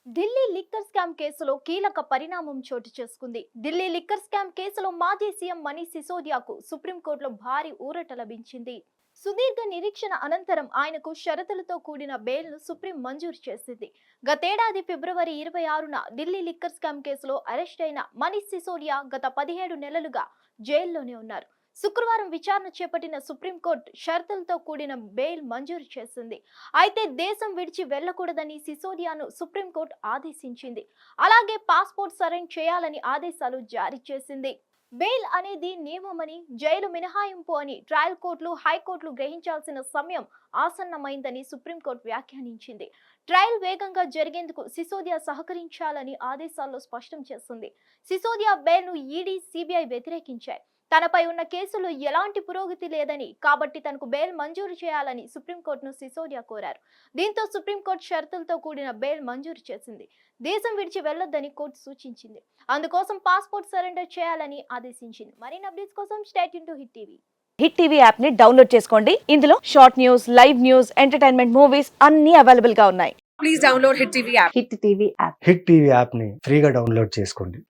Delhi liquor scam కేసులో కీలక పరిణామం చోటు చేసుకుంది. ఢిల్లీ లిక్కర్ స్కామ్ కేసులో మాజీ సీఎం మనీష్ సిసోడియాకు సుప్రీంకోర్టులో భారీ ఊరట లభించింది. సుదీర్ఘ నిరీక్షణ అనంతరం ఆయనకు షరతులతో కూడిన బెయిల్ను సుప్రీం మంజూరు చేసింది. గతేడాది ఫిబ్రవరి 26న ఢిల్లీ లిక్కర్ స్కామ్ కేసులో అరెస్ట్ అయిన మనీష్ సిసోడియా గత 17 నెలలుగా జైల్లోనే ఉన్నారు. శుక్రవారం విచారణ చేపట్టిన సుప్రీంకోర్టు షరతులతో కూడిన బెయిల్ మంజూరు చేసింది. అయితే దేశం విడిచి వెళ్లకూడదని సిసోడియాను సుప్రీంకోర్టు ఆదేశించింది. అలాగే పాస్పోర్ట్ సరెండర్ చేయాలని ఆదేశాలు జారీ చేసింది. బెయిల్ అనేది నియమమని, జైలు మినహాయింపు అని ట్రయల్ కోర్టులు, హైకోర్టులు గ్రహించాల్సిన సమయం ఆసన్నమైందని సుప్రీంకోర్టు వ్యాఖ్యానించింది. ట్రయల్ వేగంగా జరిగేందుకు సిసోడియా సహకరించాలని ఆదేశాల్లో స్పష్టం చేసింది. సిసోడియా బెయిల్ను ఈడీ, సిబిఐ వ్యతిరేకించాయి. తనపై ఉన్న కేసులో ఎలాంటి పురోగతి లేదని, కాబట్టి తనకు బెయిల్ మంజూరు చేయాలని సుప్రీంకోర్టును సిసోడియా కోరారు. దీంతో సుప్రీంకోర్టు షరతులతో కూడిన బెయిల్ మంజూరు చేసింది. దేశం విడిచి వెళ్లొద్దని కోర్టు సూచించింది. అందుకోసం పాస్పోర్ట్ సరెండర్ చేయాలని ఆదేశించింది. మరిన్ని అప్డేట్స్ కోసం stay tune to hit TV. Hit TV app ని డౌన్లోడ్ చేసుకోండి. ఇందులో short news, live news, entertainment movies అన్ని అవైలబుల్ గా ఉన్నాయి. Please download Hit TV app. Hit TV app. Hit TV యాప్ని ఫ్రీగా డౌన్లోడ్ చేసుకోండి.